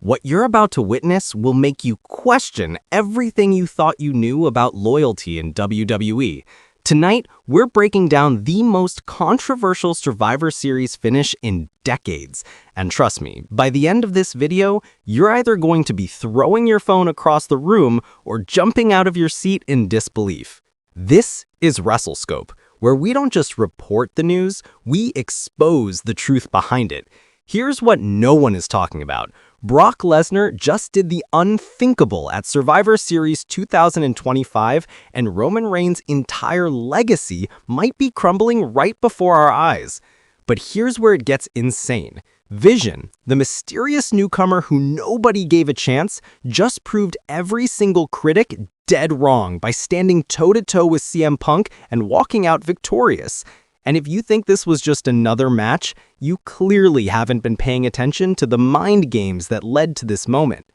What you're about to witness will make you question everything you thought you knew about loyalty in WWE. Tonight, we're breaking down the most controversial Survivor Series finish in decades. And trust me, by the end of this video, you're either going to be throwing your phone across the room or jumping out of your seat in disbelief. This is Wrestle Scope, where we don't just report the news, we expose the truth behind it. Here's what no one is talking about. Brock Lesnar just did the unthinkable at Survivor Series 2025, and Roman Reigns' entire legacy might be crumbling right before our eyes. But here's where it gets insane. Vision, the mysterious newcomer who nobody gave a chance, just proved every single critic dead wrong by standing toe-to-toe with CM Punk and walking out victorious. And if you think this was just another match, you clearly haven't been paying attention to the mind games that led to this moment.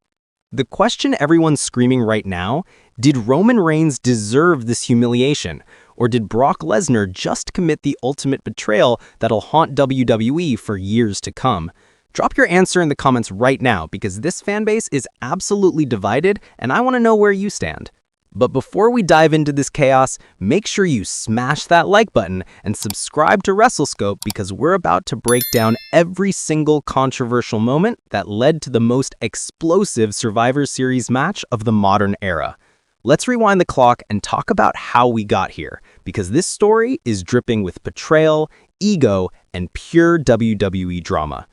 The question everyone's screaming right now, did Roman Reigns deserve this humiliation? Or did Brock Lesnar just commit the ultimate betrayal that'll haunt WWE for years to come? Drop your answer in the comments right now because this fanbase is absolutely divided and I want to know where you stand. But before we dive into this chaos, make sure you smash that like button and subscribe to Wrestle Scope because we're about to break down every single controversial moment that led to the most explosive Survivor Series match of the modern era. Let's rewind the clock and talk about how we got here, because this story is dripping with betrayal, ego, and pure WWE drama.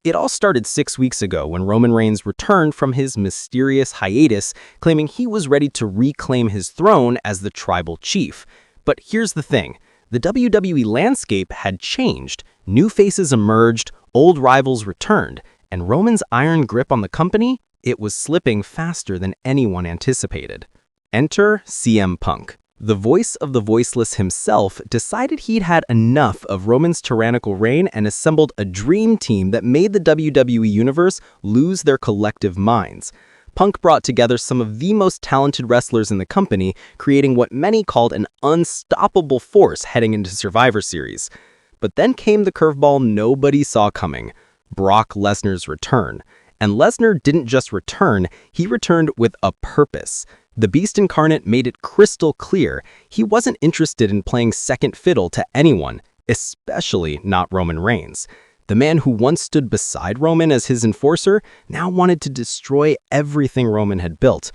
It all started 6 weeks ago when Roman Reigns returned from his mysterious hiatus, claiming he was ready to reclaim his throne as the tribal chief. But here's the thing, the WWE landscape had changed, new faces emerged, old rivals returned, and Roman's iron grip on the company, it was slipping faster than anyone anticipated. Enter CM Punk. The voice of the voiceless himself decided he'd had enough of Roman's tyrannical reign and assembled a dream team that made the WWE Universe lose their collective minds. Punk brought together some of the most talented wrestlers in the company, creating what many called an unstoppable force heading into Survivor Series. But then came the curveball nobody saw coming, Brock Lesnar's return. And Lesnar didn't just return, he returned with a purpose. The Beast Incarnate made it crystal clear he wasn't interested in playing second fiddle to anyone, especially not Roman Reigns. The man who once stood beside Roman as his enforcer now wanted to destroy everything Roman had built.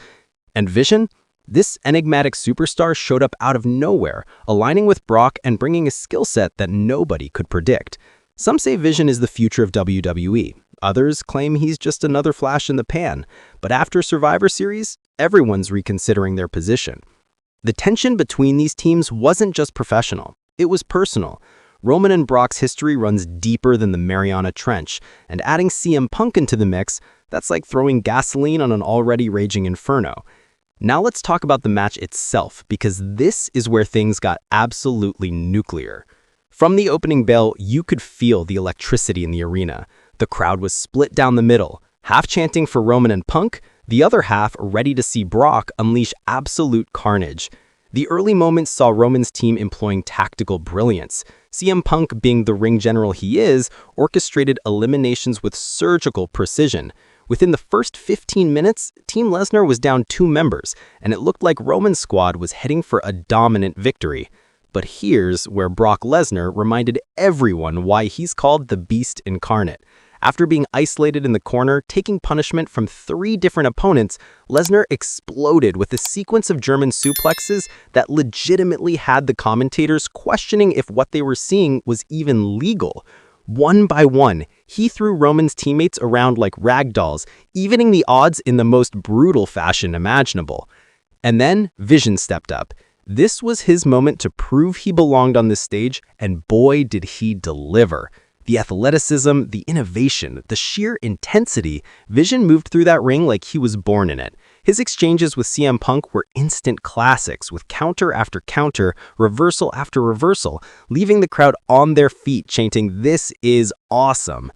And Vision? This enigmatic superstar showed up out of nowhere, aligning with Brock and bringing a skill set that nobody could predict. Some say Vision is the future of WWE. Others claim he's just another flash in the pan. But after Survivor Series, everyone's reconsidering their position. The tension between these teams wasn't just professional, it was personal. Roman and Brock's history runs deeper than the Mariana Trench, and adding CM Punk into the mix, that's like throwing gasoline on an already raging inferno. Now let's talk about the match itself, because this is where things got absolutely nuclear. From the opening bell, you could feel the electricity in the arena. The crowd was split down the middle, half chanting for Roman and Punk, the other half ready to see Brock unleash absolute carnage. The early moments saw Roman's team employing tactical brilliance. CM Punk, being the ring general he is, orchestrated eliminations with surgical precision. Within the first 15 minutes, Team Lesnar was down 2 members, and it looked like Roman's squad was heading for a dominant victory. But here's where Brock Lesnar reminded everyone why he's called the Beast Incarnate. After being isolated in the corner, taking punishment from 3 different opponents, Lesnar exploded with a sequence of German suplexes that legitimately had the commentators questioning if what they were seeing was even legal. One by one, he threw Roman's teammates around like rag dolls, evening the odds in the most brutal fashion imaginable. And then Vision stepped up. This was his moment to prove he belonged on this stage, and boy did he deliver. The athleticism, the innovation, the sheer intensity, Vision moved through that ring like he was born in it. His exchanges with CM Punk were instant classics, with counter after counter, reversal after reversal, leaving the crowd on their feet chanting, "This is awesome."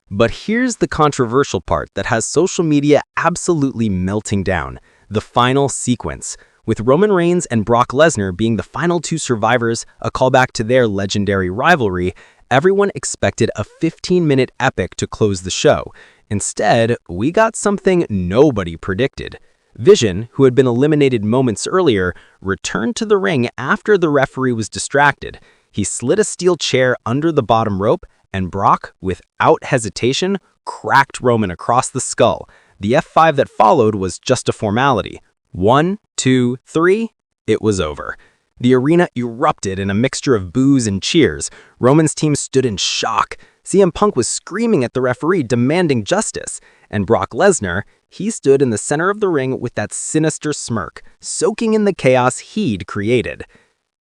But here's the controversial part that has social media absolutely melting down, the final sequence. With Roman Reigns and Brock Lesnar being the final 2 survivors, a callback to their legendary rivalry, everyone expected a 15-minute epic to close the show. Instead, we got something nobody predicted. Vision, who had been eliminated moments earlier, returned to the ring after the referee was distracted. He slid a steel chair under the bottom rope, and Brock, without hesitation, cracked Roman across the skull. The F5 that followed was just a formality. 1, 2, 3, it was over. The arena erupted in a mixture of boos and cheers. Roman's team stood in shock. CM Punk was screaming at the referee, demanding justice. And Brock Lesnar, he stood in the center of the ring with that sinister smirk, soaking in the chaos he'd created.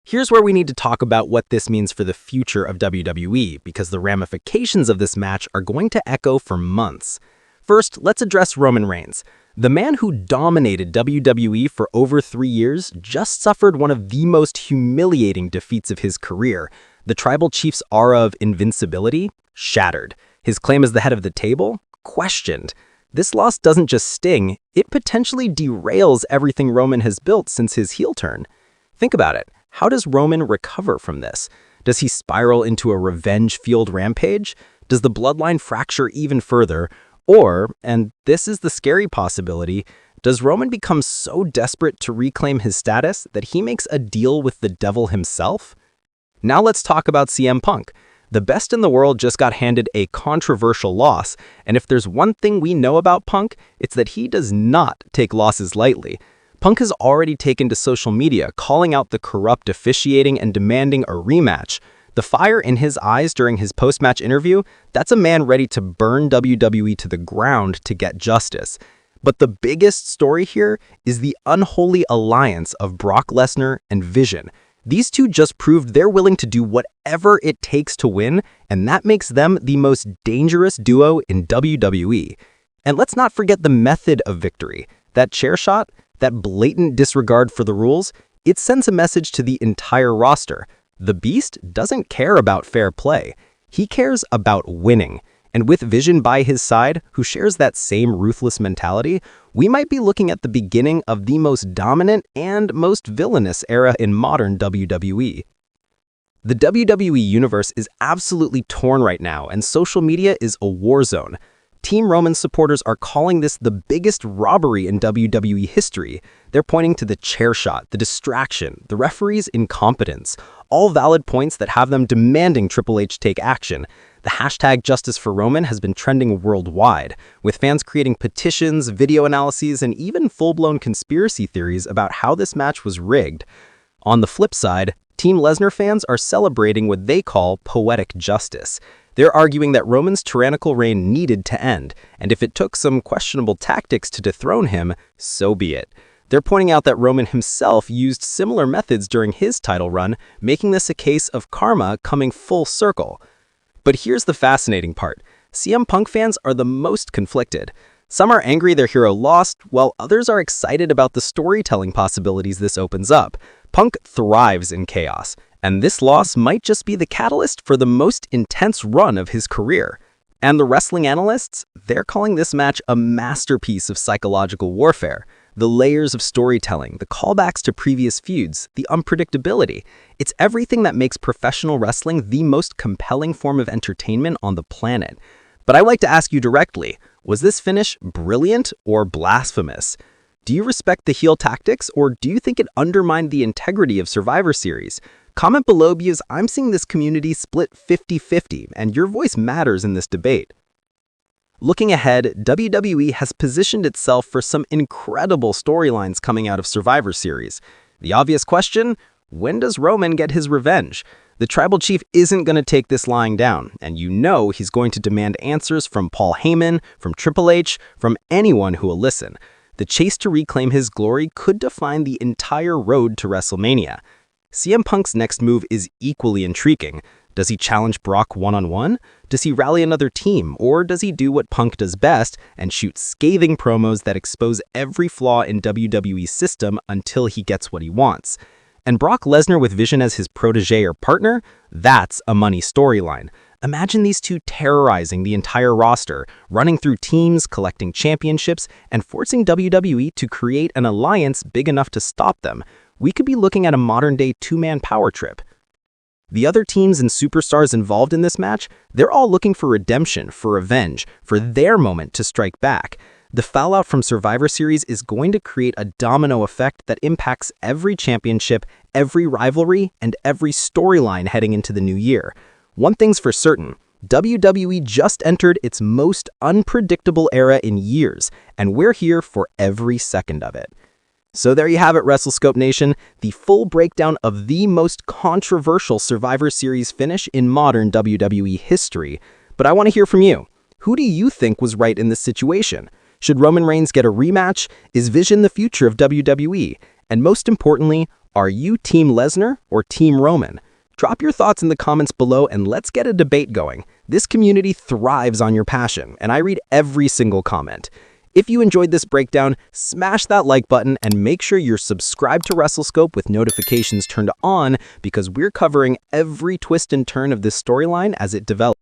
Here's where we need to talk about what this means for the future of WWE, because the ramifications of this match are going to echo for months. First, let's address Roman Reigns. The man who dominated WWE for over 3 years just suffered one of the most humiliating defeats of his career. The Tribal Chief's aura of invincibility shattered. His claim as the head of the table questioned. This loss doesn't just sting, it potentially derails everything Roman has built since his heel turn. Think about it. How does Roman recover from this? Does he spiral into a revenge-fueled rampage? Does the bloodline fracture even further? Or, and this is the scary possibility, does Roman become so desperate to reclaim his status that he makes a deal with the devil himself? Now let's talk about CM Punk. The best in the world just got handed a controversial loss, and if there's one thing we know about Punk, it's that he does not take losses lightly. Punk has already taken to social media, calling out the corrupt officiating and demanding a rematch. The fire in his eyes during his post-match interview, that's a man ready to burn WWE to the ground to get justice. But the biggest story here is the unholy alliance of Brock Lesnar and Vision. These two just proved they're willing to do whatever it takes to win, and that makes them the most dangerous duo in WWE. And let's not forget the method of victory. That chair shot, that blatant disregard for the rules, it sends a message to the entire roster. The Beast doesn't care about fair play. He cares about winning. And with Vision by his side, who shares that same ruthless mentality, we might be looking at the beginning of the most dominant and most villainous era in modern WWE. The WWE universe is absolutely torn right now, and social media is a war zone. Team Roman supporters are calling this the biggest robbery in WWE history. They're pointing to the chair shot, the distraction, the referee's incompetence, all valid points that have them demanding Triple H take action. The hashtag Justice for Roman has been trending worldwide, with fans creating petitions, video analyses, and even full-blown conspiracy theories about how this match was rigged. On the flip side, Team Lesnar fans are celebrating what they call poetic justice. They're arguing that Roman's tyrannical reign needed to end, and if it took some questionable tactics to dethrone him, so be it. They're pointing out that Roman himself used similar methods during his title run, making this a case of karma coming full circle. But here's the fascinating part. CM Punk fans are the most conflicted. Some are angry their hero lost, while others are excited about the storytelling possibilities this opens up. Punk thrives in chaos, and this loss might just be the catalyst for the most intense run of his career. And the wrestling analysts, they're calling this match a masterpiece of psychological warfare. The layers of storytelling, the callbacks to previous feuds, the unpredictability. It's everything that makes professional wrestling the most compelling form of entertainment on the planet. But I'd like to ask you directly, was this finish brilliant or blasphemous? Do you respect the heel tactics, or do you think it undermined the integrity of Survivor Series? Comment below, because I'm seeing this community split 50-50, and your voice matters in this debate. Looking ahead, WWE has positioned itself for some incredible storylines coming out of Survivor Series. The obvious question, when does Roman get his revenge? The Tribal Chief isn't going to take this lying down, and you know he's going to demand answers from Paul Heyman, from Triple H, from anyone who will listen. The chase to reclaim his glory could define the entire road to WrestleMania. CM Punk's next move is equally intriguing. Does he challenge Brock one-on-one? Does he rally another team? Or does he do what Punk does best and shoot scathing promos that expose every flaw in WWE's system until he gets what he wants? And Brock Lesnar with Vision as his protege or partner? That's a money storyline. Imagine these two terrorizing the entire roster, running through teams, collecting championships, and forcing WWE to create an alliance big enough to stop them. We could be looking at a modern-day two-man power trip. The other teams and superstars involved in this match, they're all looking for redemption, for revenge, for their moment to strike back. The fallout from Survivor Series is going to create a domino effect that impacts every championship, every rivalry, and every storyline heading into the new year. One thing's for certain, WWE just entered its most unpredictable era in years, and we're here for every second of it. So there you have it, Wrestle Scope Nation, the full breakdown of the most controversial Survivor Series finish in modern WWE history. But I want to hear from you. Who do you think was right in this situation? Should Roman Reigns get a rematch? Is Vision the future of WWE? And most importantly, are you Team Lesnar or Team Roman? Drop your thoughts in the comments below and let's get a debate going. This community thrives on your passion, and I read every single comment. If you enjoyed this breakdown, smash that like button and make sure you're subscribed to WrestleScope with notifications turned on because we're covering every twist and turn of this storyline as it develops.